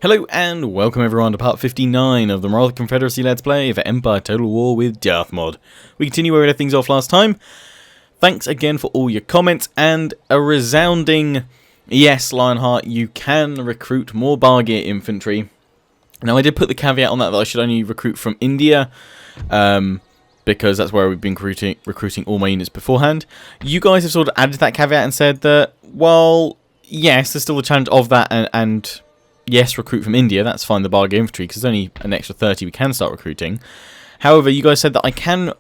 Hello and welcome everyone to part 59 of the Maratha Confederacy Let's Play for Empire Total War with Darthmod. We continue where we left things off last time. Thanks again for all your comments and a resounding yes, Lionheart, you can recruit more Bavarian infantry. Now I did put the caveat on that I should only recruit from India, because that's where we've been recruiting all my units beforehand. You guys have sort of added that caveat and said that, well, yes, there's still the challenge of that and yes, recruit from India, that's fine, the Bavarian infantry, because there's only an extra 30 we can start recruiting. However, you guys said that I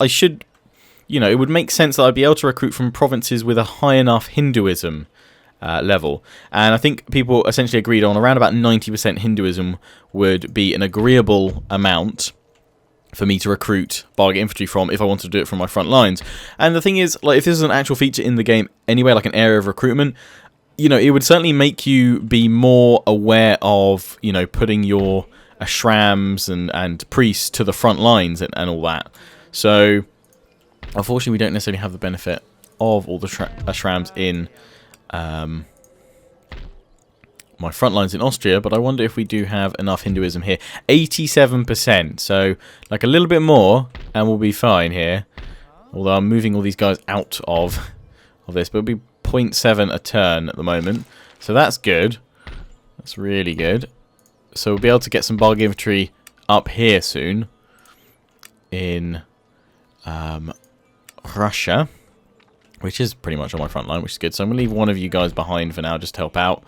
should, it would make sense that I'd be able to recruit from provinces with a high enough Hinduism level. And I think people essentially agreed on around about 90% Hinduism would be an agreeable amount for me to recruit Bavarian infantry from if I wanted to do it from my front lines. And the thing is, like, if this is an actual feature in the game anyway, like an area of recruitment, it would certainly make you be more aware of, putting your ashrams and priests to the front lines and all that. So, unfortunately, we don't necessarily have the benefit of all the ashrams in my front lines in Austria, but I wonder if we do have enough Hinduism here. 87%, so like a little bit more, and we'll be fine here. Although I'm moving all these guys out of this, but it'll be 0.7 a turn at the moment, so that's good. That's really good. So we'll be able to get some Bavarian infantry up here soon in Russia, which is pretty much on my front line, which is good. So I'm going to leave one of you guys behind for now, just to help out.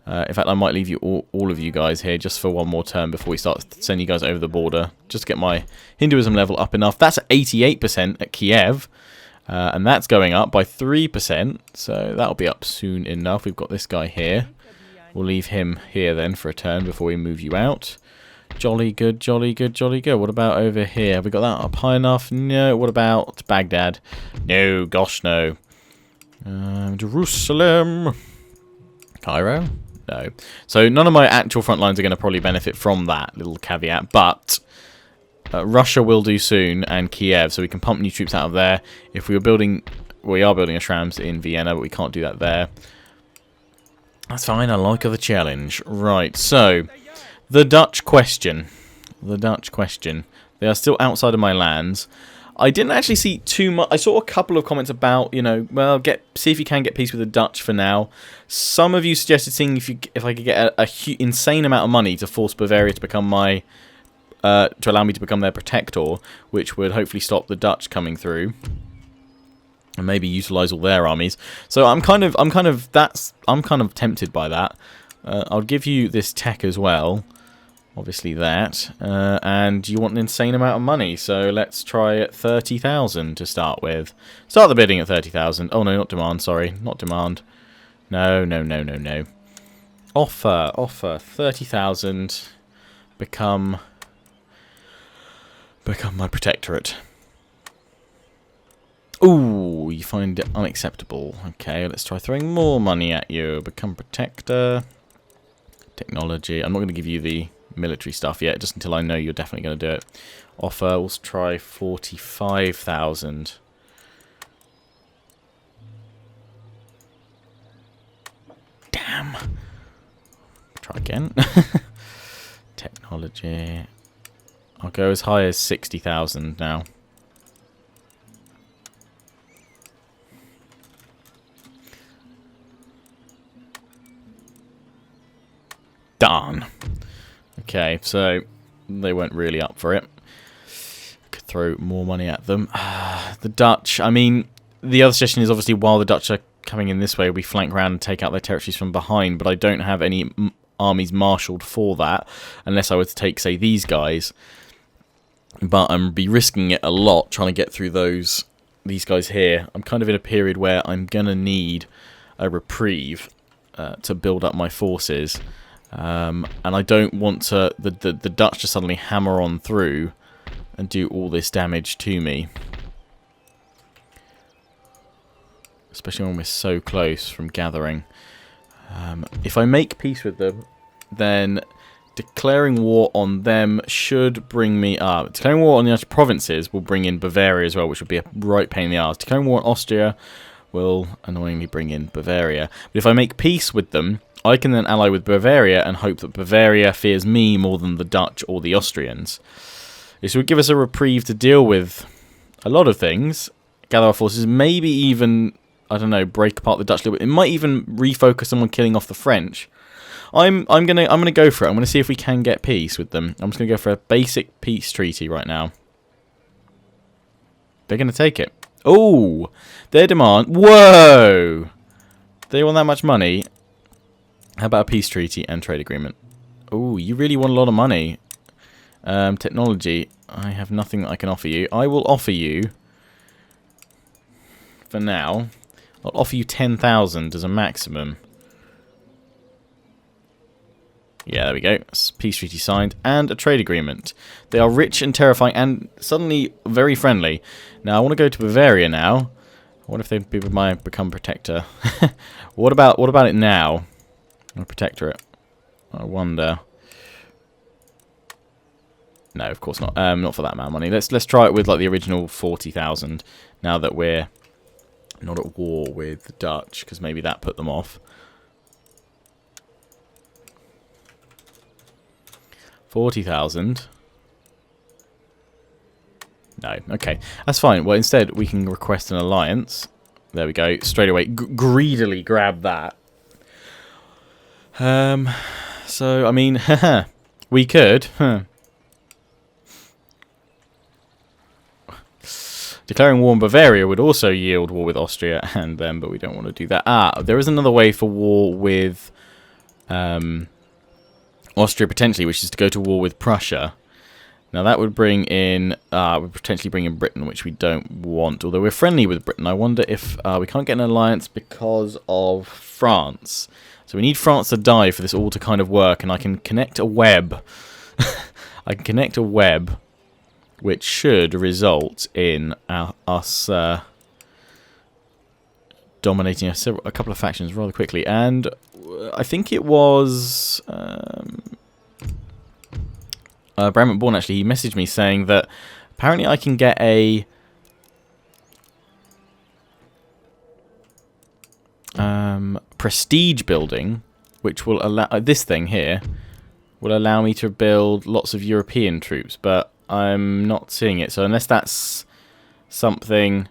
In fact, I might leave you all of you guys here just for one more turn before we start sending you guys over the border, just to get my Hinduism level up enough. That's at 88% at Kiev. And that's going up by 3%, so that'll be up soon enough. We've got this guy here. We'll leave him here then for a turn before we move you out. Jolly good, jolly good, jolly good. What about over here? Have we got that up high enough? No. What about Baghdad? No, gosh, no. Jerusalem. Cairo? No. So none of my actual front lines are going to probably benefit from that little caveat, but Russia will do soon, and Kiev, so we can pump new troops out of there. If we are building ashrams in Vienna, but we can't do that there. That's fine, I like the challenge. Right, so, the Dutch question. The Dutch question. They are still outside of my lands. I didn't actually see too much. I saw a couple of comments about, well, see if you can get peace with the Dutch for now. Some of you suggested seeing if I could get a insane amount of money to force Bavaria to become my to allow me to become their protector, which would hopefully stop the Dutch coming through and maybe utilize all their armies. So I'm kind of tempted by that. I'll give you this tech as well, obviously that, and you want an insane amount of money. So let's try at 30,000 to start with. Start the bidding at 30,000. Oh no, not demand. Sorry, not demand. No. Offer 30,000. Become my protectorate. Ooh, you find it unacceptable. Okay, let's try throwing more money at you. Become protector. Technology. I'm not going to give you the military stuff yet, just until I know you're definitely going to do it. Offer, let's try 45,000. Damn. Try again. Technology. I'll go as high as 60,000 now. Darn. Okay, so they weren't really up for it. Could throw more money at them. The Dutch, I mean, the other suggestion is obviously while the Dutch are coming in this way, we flank around and take out their territories from behind, but I don't have any armies marshalled for that unless I were to take, say, these guys. But I'm be risking it a lot trying to get through these guys here. I'm kind of in a period where I'm gonna need a reprieve to build up my forces, and I don't want the Dutch to suddenly hammer on through and do all this damage to me, especially when we're so close from gathering. If I make peace with them, then declaring war on them should bring me up. Declaring war on the other provinces will bring in Bavaria as well, which would be a right pain in the arse. Declaring war on Austria will annoyingly bring in Bavaria. But if I make peace with them, I can then ally with Bavaria and hope that Bavaria fears me more than the Dutch or the Austrians. This would give us a reprieve to deal with a lot of things. Gather our forces, maybe even, I don't know, break apart the Dutch a little bit. It might even refocus on killing off the French. I'm gonna go for it. I'm gonna see if we can get peace with them. I'm just gonna go for a basic peace treaty right now. They're gonna take it. Oh, their demand. Whoa, they want that much money. How about a peace treaty and trade agreement? Oh, you really want a lot of money. Technology. I have nothing that I can offer you. I will offer you, for now, I'll offer you 10,000 as a maximum. Yeah, there we go. Peace treaty signed and a trade agreement. They are rich and terrifying and suddenly very friendly. Now I want to go to Bavaria now. What if they might become protector? What about it now? A protectorate. I wonder. No, of course not. Not for that amount of money. Let's try it with like the original 40,000. Now that we're not at war with the Dutch, because maybe that put them off. 40,000. No, okay, that's fine. Well, instead we can request an alliance. There we go. Straight away, greedily grab that. So I mean, we could. Declaring war on Bavaria would also yield war with Austria and them, but we don't want to do that. Ah, there is another way for war with Austria potentially, which is to go to war with Prussia. Now that would bring in, would potentially bring in Britain, which we don't want. Although we're friendly with Britain, I wonder if we can't get an alliance because of France. So we need France to die for this all to kind of work, and I can connect a web. I can connect a web, which should result in us dominating a couple of factions rather quickly. And I think it was Bramont Bourne, actually, he messaged me saying that apparently I can get a prestige building, which will allow this thing here will allow me to build lots of European troops, but I'm not seeing it. So unless that's something,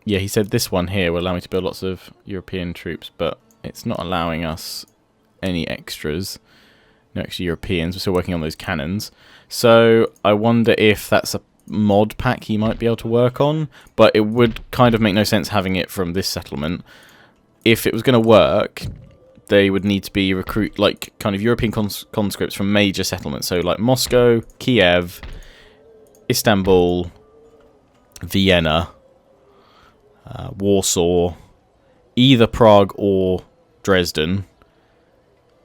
yeah, he said this one here will allow me to build lots of European troops, but it's not allowing us any extras. No extra Europeans. We're still working on those cannons. So I wonder if that's a mod pack he might be able to work on, but it would kind of make no sense having it from this settlement. If it was going to work, they would need to be like kind of European conscripts from major settlements. So like Moscow, Kiev, Istanbul, Vienna, Warsaw, either Prague or Dresden,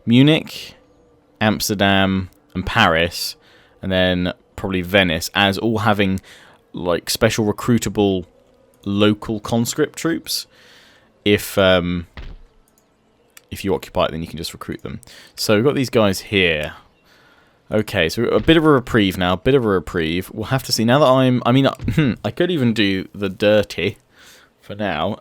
Munich, Amsterdam and Paris, and then probably Venice, as all having like special recruitable local conscript troops. If you occupy it, then you can just recruit them. So we've got these guys here. Okay, so a bit of a reprieve now, bit of a reprieve. We'll have to see. Now that I mean, I could even do the dirty for now.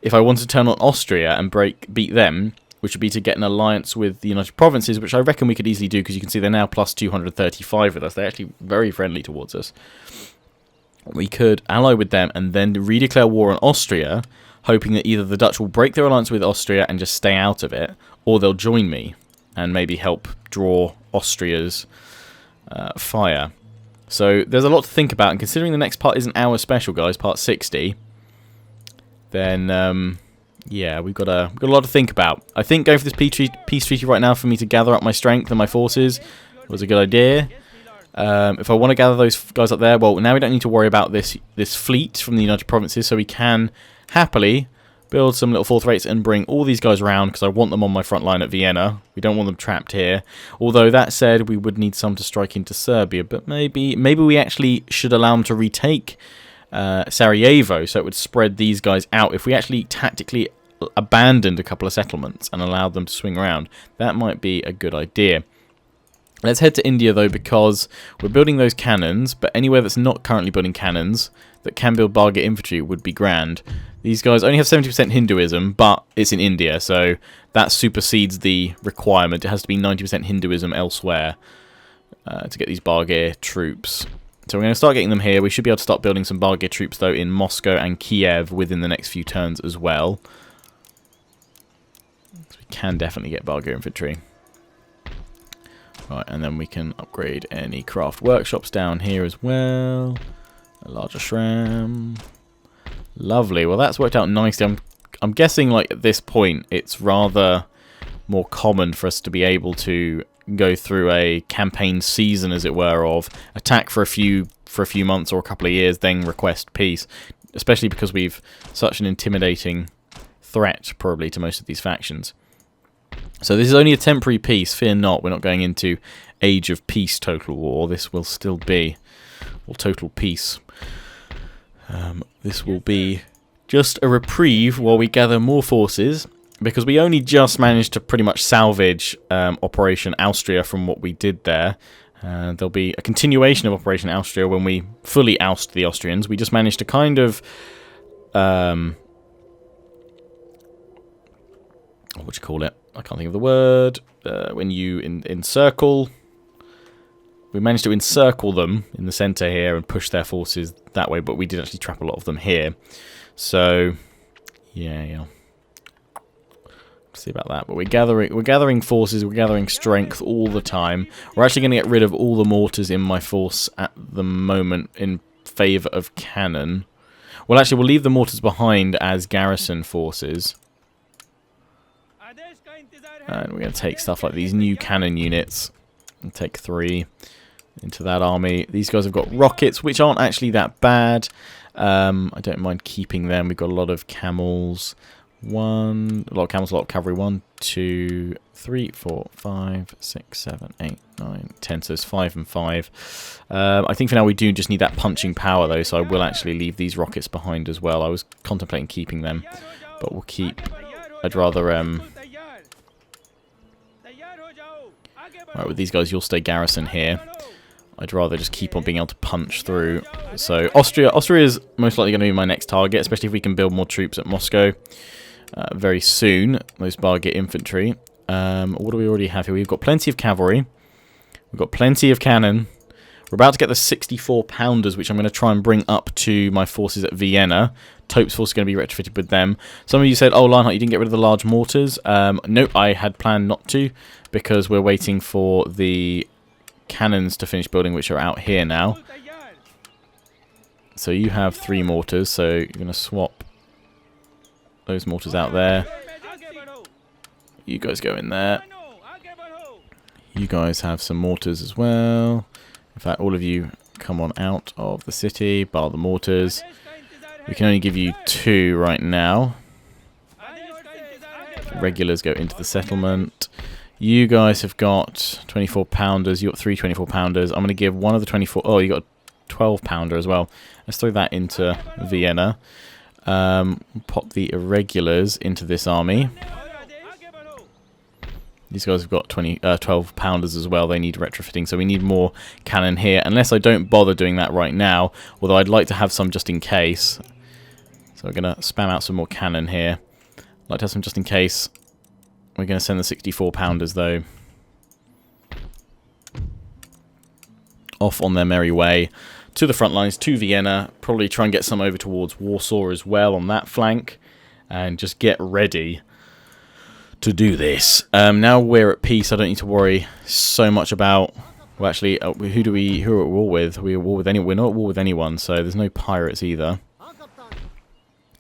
If I want to turn on Austria and beat them, which would be to get an alliance with the United Provinces, which I reckon we could easily do, because you can see they're now plus 235 with us. They're actually very friendly towards us. We could ally with them and then redeclare war on Austria, hoping that either the Dutch will break their alliance with Austria and just stay out of it, or they'll join me and maybe help draw Austria's fire. So there's a lot to think about, and considering the next part isn't our special, guys, part 60, then yeah, we've got a lot to think about. I think going for this peace treaty right now for me to gather up my strength and my forces was a good idea. If I want to gather those guys up there, well, now we don't need to worry about this fleet from the United Provinces, so we can happily build some little fourth rates and bring all these guys around, because I want them on my front line at Vienna. We don't want them trapped here. Although that said, we would need some to strike into Serbia, but maybe we actually should allow them to retake Sarajevo, so it would spread these guys out. If we actually tactically abandoned a couple of settlements and allowed them to swing around, that might be a good idea. Let's head to India, though, because we're building those cannons, but anywhere that's not currently building cannons that can build Bargate infantry would be grand. These guys only have 70% Hinduism, but it's in India, so that supersedes the requirement. It has to be 90% Hinduism elsewhere to get these Bargate troops. So we're going to start getting them here. We should be able to start building some Bargate troops, though, in Moscow and Kiev within the next few turns as well. So we can definitely get Bargate infantry. Right, and then we can upgrade any craft workshops down here as well. A larger shram. Lovely. Well, that's worked out nicely. I'm guessing, like, at this point, it's rather more common for us to be able to go through a campaign season, as it were, of attack for a few months or a couple of years, then request peace. Especially because we've such an intimidating threat, probably, to most of these factions. So this is only a temporary peace. Fear not, we're not going into Age of Peace Total War. This will still be, or Total Peace. This will be just a reprieve while we gather more forces, because we only just managed to pretty much salvage Operation Austria from what we did there. There'll be a continuation of Operation Austria when we fully oust the Austrians. We just managed to kind of... what do you call it? I can't think of the word. When you encircle... We managed to encircle them in the centre here and push their forces that way, but we did actually trap a lot of them here. So, yeah. See about that. But we're gathering forces, we're gathering strength all the time. We're actually going to get rid of all the mortars in my force at the moment in favour of cannon. Well, actually, we'll leave the mortars behind as garrison forces. And we're going to take stuff like these new cannon units and take 3 into that army. These guys have got rockets, which aren't actually that bad. I don't mind keeping them. We've got a lot of camels. A lot of camels, a lot of cavalry. 1, 2, 3, 4, 5, 6, 7, 8, 9, 10. So it's 5 and 5. I think for now we do just need that punching power, though, so I will actually leave these rockets behind as well. I was contemplating keeping them, but we'll keep... I'd rather... Right, with these guys, you'll stay garrison here. I'd rather just keep on being able to punch through. So Austria is most likely going to be my next target, especially if we can build more troops at Moscow very soon. Those Bargate infantry. What do we already have here? We've got plenty of cavalry. We've got plenty of cannon. We're about to get the 64 pounders, which I'm going to try and bring up to my forces at Vienna. Tope's force is going to be retrofitted with them. Some of you said, oh, Lionheart, you didn't get rid of the large mortars. No, I had planned not to, because we're waiting for the cannons to finish building, which are out here now. So you have 3 mortars, so you're going to swap those mortars out there. You guys go in there. You guys have some mortars as well. In fact, all of you come on out of the city, bar the mortars. We can only give you 2 right now. Regulars go into the settlement. You guys have got 24 pounders. You got 3 24 pounders. I'm going to give one of the 24... Oh, you got a 12 pounder as well. Let's throw that into Vienna. Pop the irregulars into this army. These guys have got 12 pounders as well. They need retrofitting, so we need more cannon here. Unless I don't bother doing that right now, although I'd like to have some just in case. So we're going to spam out some more cannon here. I'd like to have some just in case. We're going to send the 64 pounders though off on their merry way to the front lines, to Vienna. Probably try and get some over towards Warsaw as well on that flank, and just get ready to do this. Now we're at peace, I don't need to worry so much about... Well, actually, who are we at war with? We're at war with anyone. We're not at war with anyone, so there's no pirates either.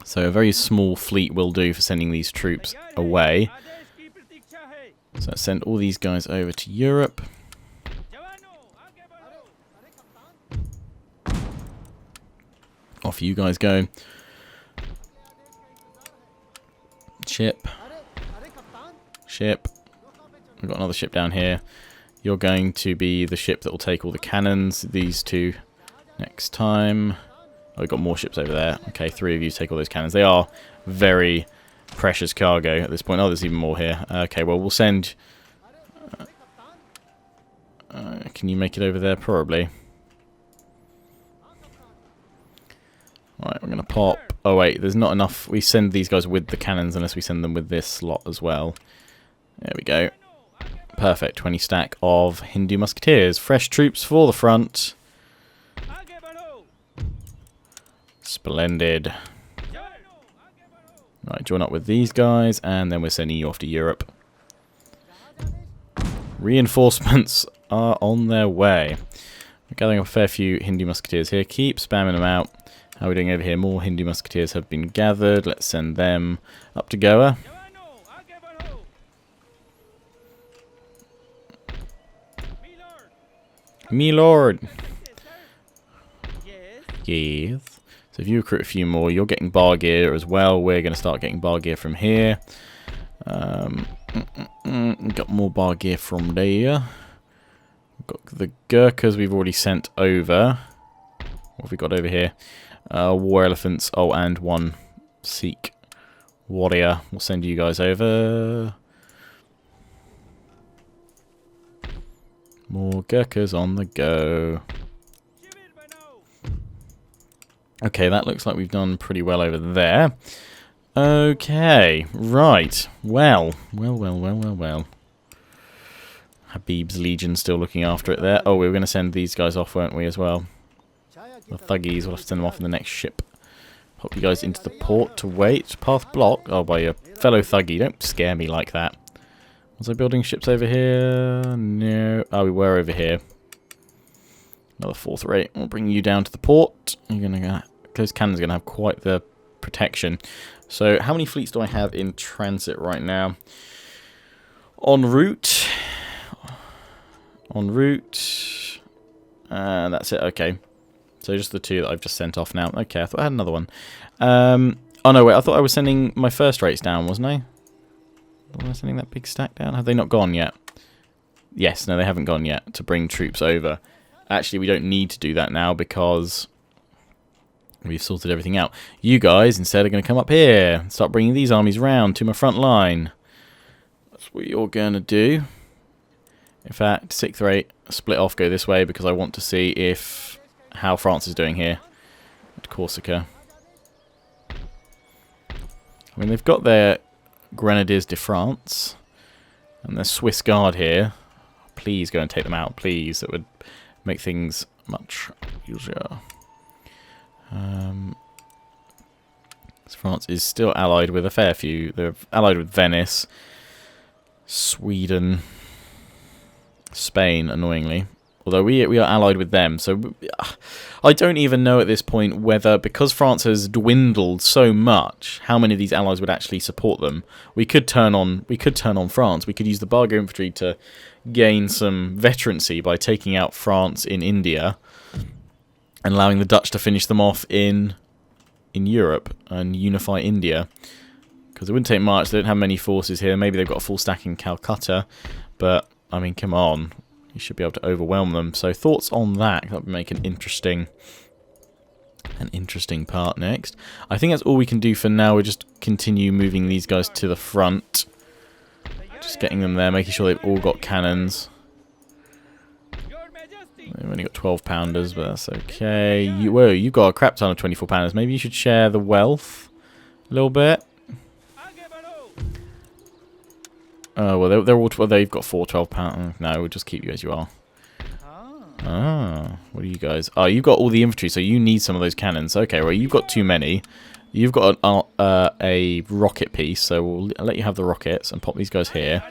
So a very small fleet will do for sending these troops away. So let's send all these guys over to Europe. Off you guys go. Ship. We've got another ship down here. You're going to be the ship that will take all the cannons. These 2 next time. Oh, we've got more ships over there. Okay, 3 of you take all those cannons. They are very precious cargo at this point. Oh, there's even more here. Okay, well, we'll send... Can you make it over there? Probably. Alright, we're going to pop... Oh wait, there's not enough. We send these guys with the cannons unless we send them with this lot as well. There we go. Perfect. 20 stack of Hindu musketeers. Fresh troops for the front. Splendid. Right, join up with these guys, and then we're sending you off to Europe. Reinforcements are on their way. We're gathering up a fair few Hindu musketeers here. Keep spamming them out. How are we doing over here? More Hindu musketeers have been gathered. Let's send them up to Goa. Me lord. Yes. So if you recruit a few more, you're getting bar gear as well. We're going to start getting bar gear from here. Got more bar gear from there. Got the Gurkhas we've already sent over. What have we got over here? War elephants. Oh, and one Sikh warrior. We'll send you guys over. More Gurkhas on the go. Okay, that looks like we've done pretty well over there. Okay, right. Well. Habib's Legion still looking after it there. Oh, we were going to send these guys off, weren't we, as well? The thuggies, we'll have to send them off in the next ship. Pop you guys into the port to wait. Path blocked. Oh, by your fellow thuggy. Don't scare me like that. Was I building ships over here? No. Oh, we were over here. Another fourth rate. We'll bring you down to the port. You're gonna those cannons are gonna have quite the protection. So, how many fleets do I have in transit right now? En route. En route. And that's it. Okay. So just the two that I've just sent off now. Okay, I thought I had another one. Oh no, wait. I thought I was sending my first rates down, wasn't I? Was I sending that big stack down? Have they not gone yet? Yes. No, they haven't gone yet to bring troops over. Actually, we don't need to do that now because we've sorted everything out. You guys instead are going to come up here and start bringing these armies round to my front line. That's what you're going to do. In fact, 6th rate, split off, go this way because I want to see how France is doing here at Corsica. I mean, they've got their Grenadiers de France and their Swiss Guard here. Please go and take them out, please. That would make things much easier. France is still allied with a fair few. They're allied with Venice, Sweden, Spain, annoyingly. Although we are allied with them, so I don't even know at this point whether, because France has dwindled so much, how many of these allies would actually support them. We could turn on France. We could use the Bargo infantry to gain some veterancy by taking out France in India and allowing the Dutch to finish them off in Europe and unify India. Because it wouldn't take much. They don't have many forces here. Maybe they've got a full stack in Calcutta, but I mean, come on. You should be able to overwhelm them. So thoughts on that? That would make an interesting part next. I think that's all we can do for now. We'll just continue moving these guys to the front. Just getting them there, making sure they've all got cannons. They've only got 12-pounders, but that's okay. Whoa, you've got a crap ton of 24-pounders. Maybe you should share the wealth a little bit. Oh, well, they're all... Well, they've got 4 12-pound... No, we'll just keep you as you are. Ah, what are you guys? Oh, you've got all the infantry, so you need some of those cannons. Okay, well, you've got too many. You've got a rocket piece, so we'll let you have the rockets and pop these guys here.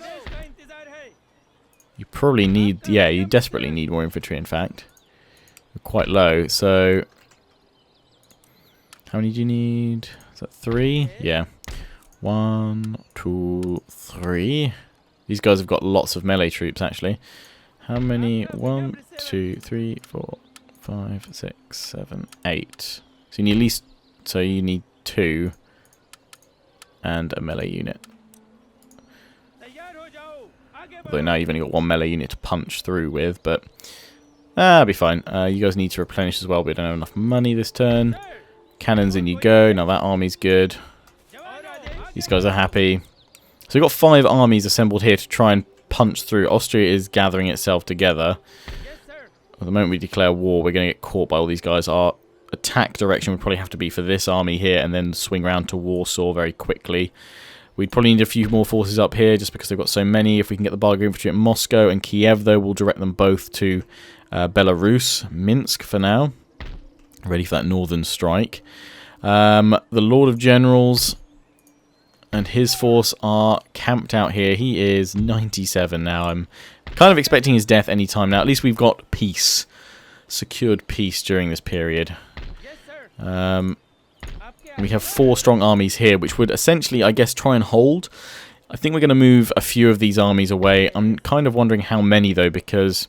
You probably need... Yeah, you desperately need more infantry, in fact. You're quite low, so... How many do you need? Is that 3? Yeah. 1, 2, 3. These guys have got lots of melee troops, actually. How many? 1, 2, 3, 4, 5, 6, 7, 8. So you need at least... So you need 2 and a melee unit. Although now you've only got 1 melee unit to punch through with, but that'll be fine. You guys need to replenish as well, but we don't have enough money this turn. Cannons in you go. Now that army's good. These guys are happy. So we've got 5 armies assembled here to try and punch through. Austria is gathering itself together. At the moment we declare war, we're going to get caught by all these guys. Our attack direction would probably have to be for this army here and then swing around to Warsaw very quickly. We'd probably need a few more forces up here just because they've got so many. If we can get the Bulgarian infantry at Moscow and Kiev, though, we'll direct them both to Belarus, Minsk for now. Ready for that northern strike. The Lord of Generals and his force are camped out here. He is 97 now. I'm kind of expecting his death any time now. At least we've got peace. Secured peace during this period. We have 4 strong armies here, which would essentially, I guess, try and hold. I think we're going to move a few of these armies away. I'm kind of wondering how many, though, because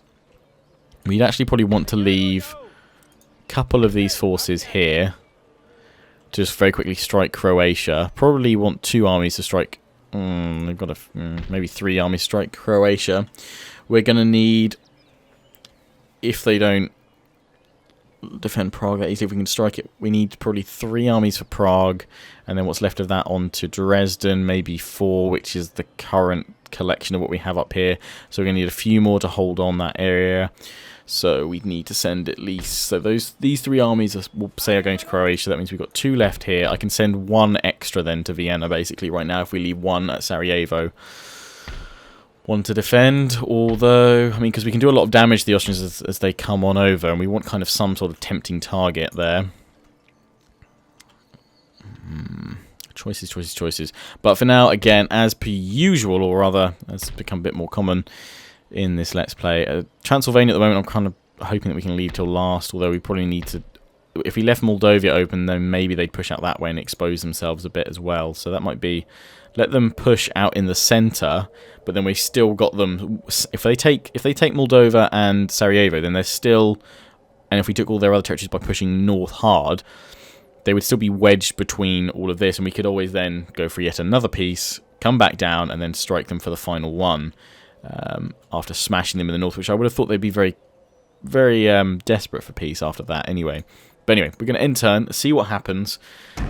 we'd actually probably want to leave a couple of these forces here to just very quickly strike Croatia. Probably want 2 armies to strike. They've got maybe 3 armies to strike Croatia. We're going to need, if they don't defend Prague that easily, if we can strike it, we need probably 3 armies for Prague, and then what's left of that on to Dresden, maybe 4, which is the current collection of what we have up here. So we're going to need a few more to hold on that area. So we need to send at least, so these 3 armies we'll say are going to Croatia. That means we've got 2 left here. I can send 1 extra then to Vienna basically right now if we leave 1 at Sarajevo. 1 to defend, although, I mean, because we can do a lot of damage to the Austrians as they come on over, and we want kind of some sort of tempting target there. Choices, choices, choices. But for now, again, as per usual, or rather, has become a bit more common in this Let's Play. Transylvania at the moment, I'm kind of hoping that we can leave till last, although we probably need to... If we left Moldova open, then maybe they'd push out that way and expose themselves a bit as well. So that might be... Let them push out in the centre, but then we still got them... If they take Moldova and Sarajevo, then they're still... And if we took all their other territories by pushing north hard, they would still be wedged between all of this, and we could always then go for yet another piece, come back down, and then strike them for the final one after smashing them in the north, which I would have thought they'd be very, very desperate for peace after that anyway. But anyway, we're going to end turn, see what happens,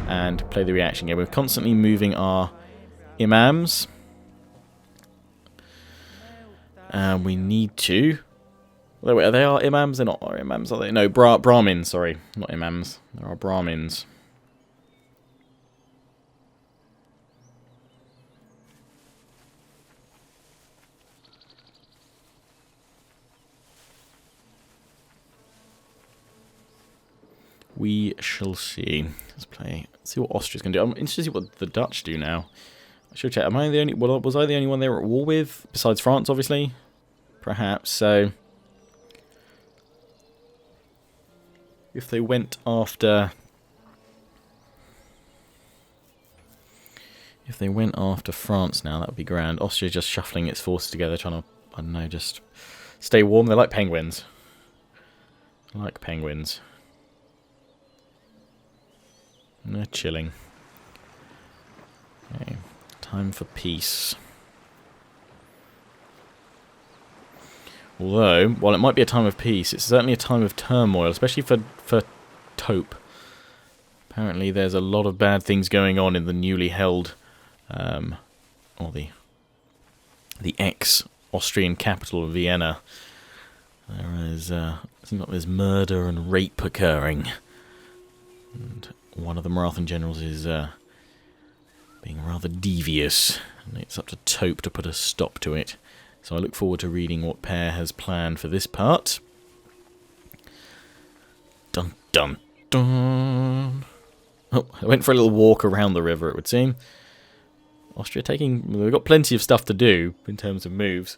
and play the reaction game. We're constantly moving our imams. And we need to... Wait, are they our imams? They're not our imams, are they? No, Brahmins, sorry. Not imams. They're our Brahmins. We shall see. Let's play. Let's see what Austria's going to do. I'm interested to see what the Dutch do now. I should check. Am I the only? Well, was I the only one they were at war with? Besides France, obviously. Perhaps. So, if they went after, France now, that would be grand. Austria's just shuffling its forces together, trying to, I don't know, just stay warm. They're like penguins. Like penguins. And they're chilling. Okay, time for peace. Although, while it might be a time of peace, it's certainly a time of turmoil, especially for Tope. Apparently there's a lot of bad things going on in the newly held, or the ex-Austrian capital of Vienna. There is, seems like there's murder and rape occurring. And one of the Maratha generals is being rather devious, and it's up to Tope to put a stop to it. So I look forward to reading what Pear has planned for this part. Dun dun dun. Oh, I went for a little walk around the river, it would seem. Austria taking... They've got plenty of stuff to do in terms of moves.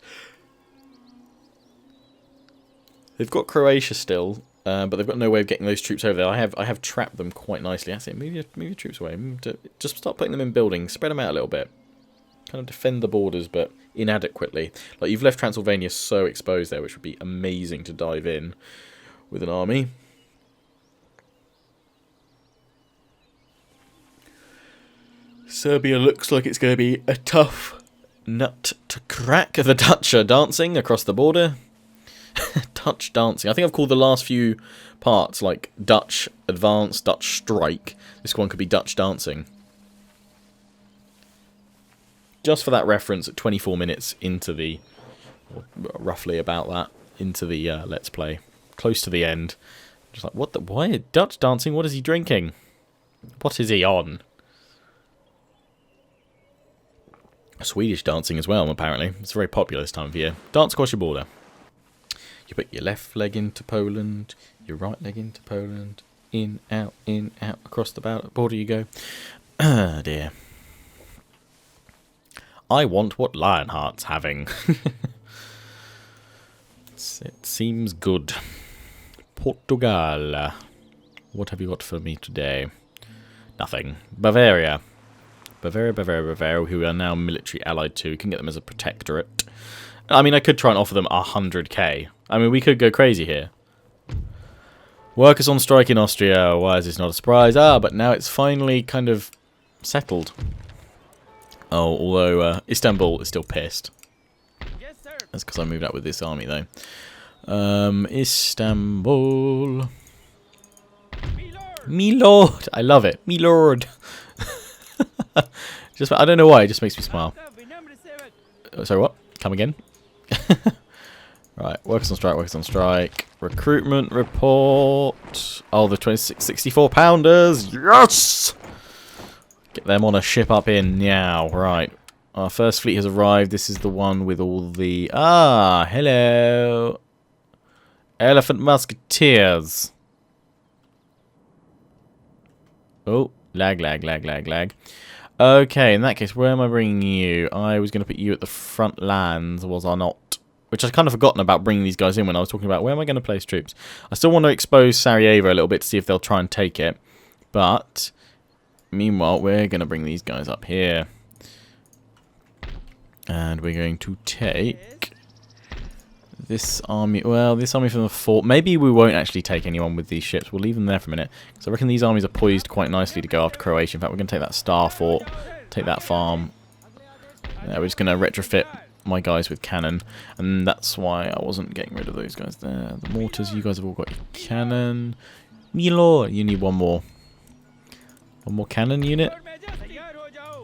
They've got Croatia still, but they've got no way of getting those troops over there. I have trapped them quite nicely. That's it. Move your troops away. Just start putting them in buildings. Spread them out a little bit. Kind of defend the borders, but inadequately. Like, you've left Transylvania so exposed there, which would be amazing to dive in with an army. Serbia looks like it's going to be a tough nut to crack. The Dutch are dancing across the border. Dutch dancing. I think I've called the last few parts like Dutch advance, Dutch strike. This one could be Dutch dancing. Just for that reference at 24 minutes into the or roughly about that, into the Let's Play. Close to the end. Just like, what the... Why? Dutch dancing? What is he drinking? What is he on? Swedish dancing as well, apparently. It's very popular this time of year. Dance across your border. You put your left leg into Poland, your right leg into Poland, in, out, across the border you go. Ah, dear. I want what Lionheart's having. It seems good. Portugal. What have you got for me today? Nothing. Bavaria. Bavaria, who we are now military allied to. We can get them as a protectorate. I mean, I could try and offer them 100k. I mean, we could go crazy here. Workers on strike in Austria. Why is this not a surprise? But now it's finally kind of settled. Oh, although Istanbul is still pissed. Yes, sir. That's because I moved out with this army, though. Istanbul. Me lord. I love it. Me lord. Just, I don't know why, it just makes me smile. Sorry, what? Come again? Right, workers on strike. Recruitment report. Oh, the 64 pounders. Yes! Get them on a ship up in now. Right. Our first fleet has arrived. This is the one with all the... hello. Elephant Musketeers. Oh, lag. Okay, in that case, where am I bringing you? I was going to put you at the front lands, was I not? Which I'd kind of forgotten about bringing these guys in when I was talking about where am I going to place troops. I still want to expose Sarajevo a little bit to see if they'll try and take it. But, meanwhile, we're going to bring these guys up here. And we're going to take this army. Well, this army from the fort. Maybe we won't actually take anyone with these ships. We'll leave them there for a minute. Because I reckon these armies are poised quite nicely to go after Croatia. In fact, we're going to take that star fort. Take that farm. Yeah, we're just going to retrofit my guys with cannon. And that's why I wasn't getting rid of those guys there. The mortars, you guys have all got your cannon. Milo, you need one more. One more cannon unit.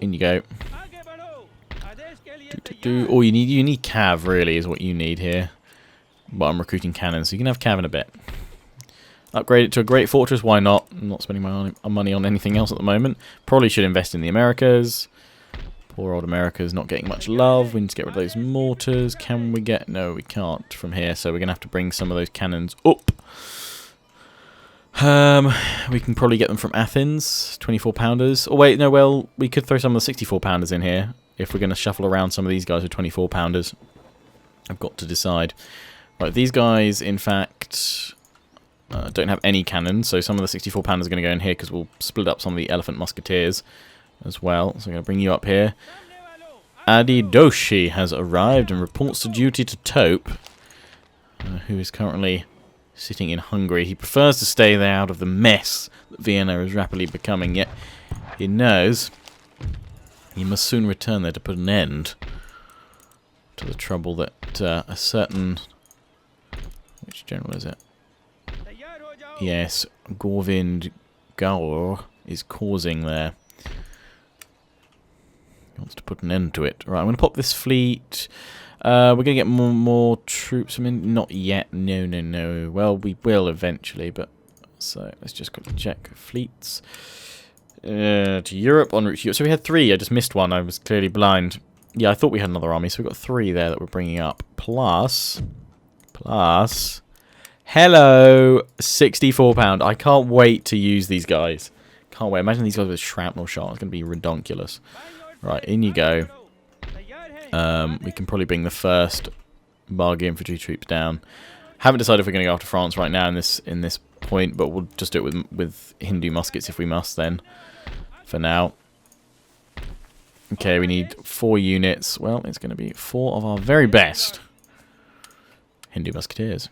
In you go. Oh, you need cav, really, is what you need here. But I'm recruiting cannons, so you can have cav in a bit. Upgrade it to a great fortress, why not? I'm not spending my money on anything else at the moment. Probably should invest in the Americas. Poor old America's not getting much love. We need to get rid of those mortars. Can we get... No, we can't from here, so we're going to have to bring some of those cannons up. We can probably get them from Athens. 24 pounders. Oh, wait, no, well, we could throw some of the 64 pounders in here. If we're going to shuffle around some of these guys with 24 pounders. I've got to decide. Right, these guys, in fact, don't have any cannons, so some of the 64 pounders are going to go in here because we'll split up some of the elephant musketeers as well. So I'm going to bring you up here. Adidoshi has arrived and reports to duty to Tope, who is currently sitting in Hungary. He prefers to stay there out of the mess that Vienna is rapidly becoming, yet he knows he must soon return there to put an end to the trouble that a certain... Which general is it? Yes, Gorvind Gaur is causing there. He wants to put an end to it. Right, I'm going to pop this fleet. We're going to get more troops. I mean, not yet. No. Well, we will eventually, but... So, let's just quickly check fleets. To Europe, en route to Europe. So we had 3. I just missed one. I was clearly blind. Yeah, I thought we had another army, so we've got 3 there that we're bringing up. Plus, hello, 64 pound. I can't wait to use these guys. Can't wait. Imagine these guys with shrapnel shot. It's going to be redonkulous. Right, in you go. We can probably bring the first bargain infantry troops down. Haven't decided if we're going to go after France right now in this point, but we'll just do it with Hindu muskets if we must then. For now. Okay, we need 4 units. Well, it's going to be 4 of our very best Hindu musketeers.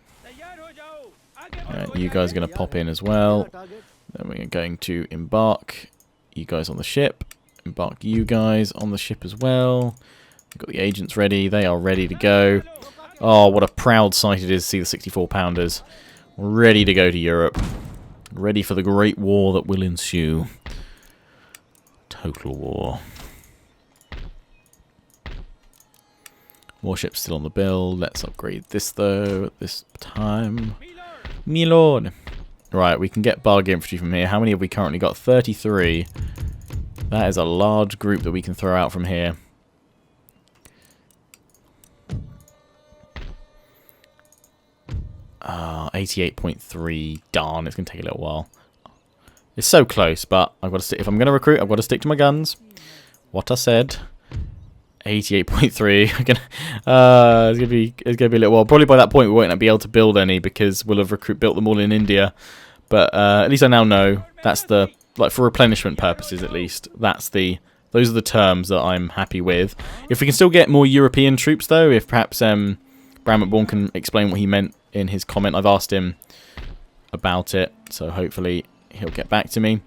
You guys are going to pop in as well. Then we're going to embark you guys on the ship. Embark you guys on the ship as well. We've got the agents ready. They are ready to go. Oh, what a proud sight it is to see the 64 pounders. Ready to go to Europe. Ready for the great war that will ensue. Total war. Warships still on the build. Let's upgrade this, though, at this time. Me lord. Right, we can get bargain infantry from here. How many have we currently got? 33. That is a large group that we can throw out from here. Ah, 88.3. Darn, it's going to take a little while. It's so close, but I've got to stick. If I'm going to recruit, I've got to stick to my guns. What I said. 88.3. It's gonna be a little while. Probably by that point we won't be able to build any because we'll have built them all in India. But at least I now know that's the, like, for replenishment purposes at least. Those are the terms that I'm happy with. If we can still get more European troops though, if perhaps Bram McBourne can explain what he meant in his comment. I've asked him about it, so hopefully he'll get back to me.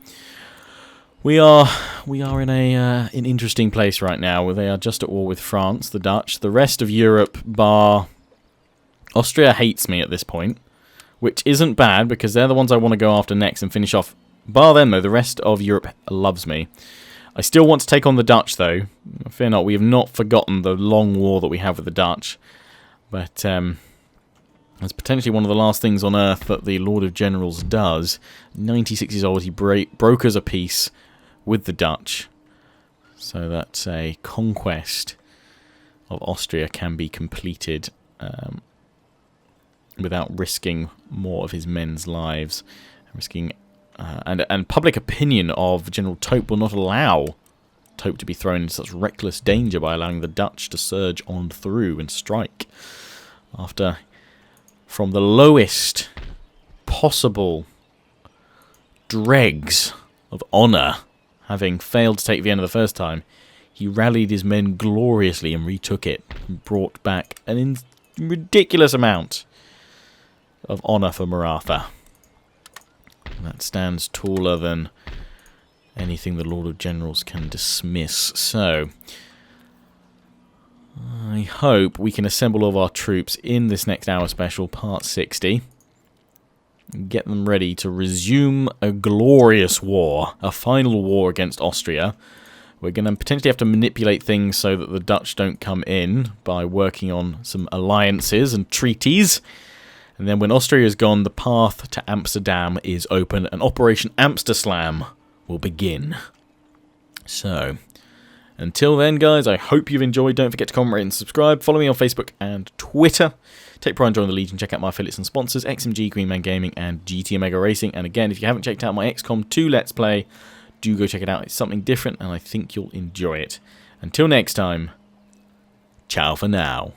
We are in an interesting place right now, where they are just at war with France, the Dutch. The rest of Europe, bar Austria, hates me at this point, which isn't bad because they're the ones I want to go after next and finish off. Bar them though, the rest of Europe loves me. I still want to take on the Dutch though. Fear not, we have not forgotten the long war that we have with the Dutch, but that's potentially one of the last things on earth that the Lord of Generals does. 96 years old, he brokers a peace with the Dutch, so that a conquest of Austria can be completed without risking more of his men's lives, risking and public opinion of General Tope will not allow Tope to be thrown into such reckless danger by allowing the Dutch to surge on through and strike after, from the lowest possible dregs of honour, having failed to take Vienna the first time, he rallied his men gloriously and retook it, and brought back an ridiculous amount of honour for Maratha. That stands taller than anything the Lord of Generals can dismiss. So, I hope we can assemble all of our troops in this next hour special, part 60. Get them ready to resume a glorious war, a final war against Austria. We're going to potentially have to manipulate things so that the Dutch don't come in by working on some alliances and treaties. And then when Austria is gone, the path to Amsterdam is open and Operation Amsterslam will begin. So, until then, guys, I hope you've enjoyed. Don't forget to comment, rate, and subscribe. Follow me on Facebook and Twitter. Take pride in joining the Legion. Check out my affiliates and sponsors, XMG, Greenman Gaming, and GT Omega Racing. And again, if you haven't checked out my XCOM 2 Let's Play, do go check it out. It's something different, and I think you'll enjoy it. Until next time, ciao for now.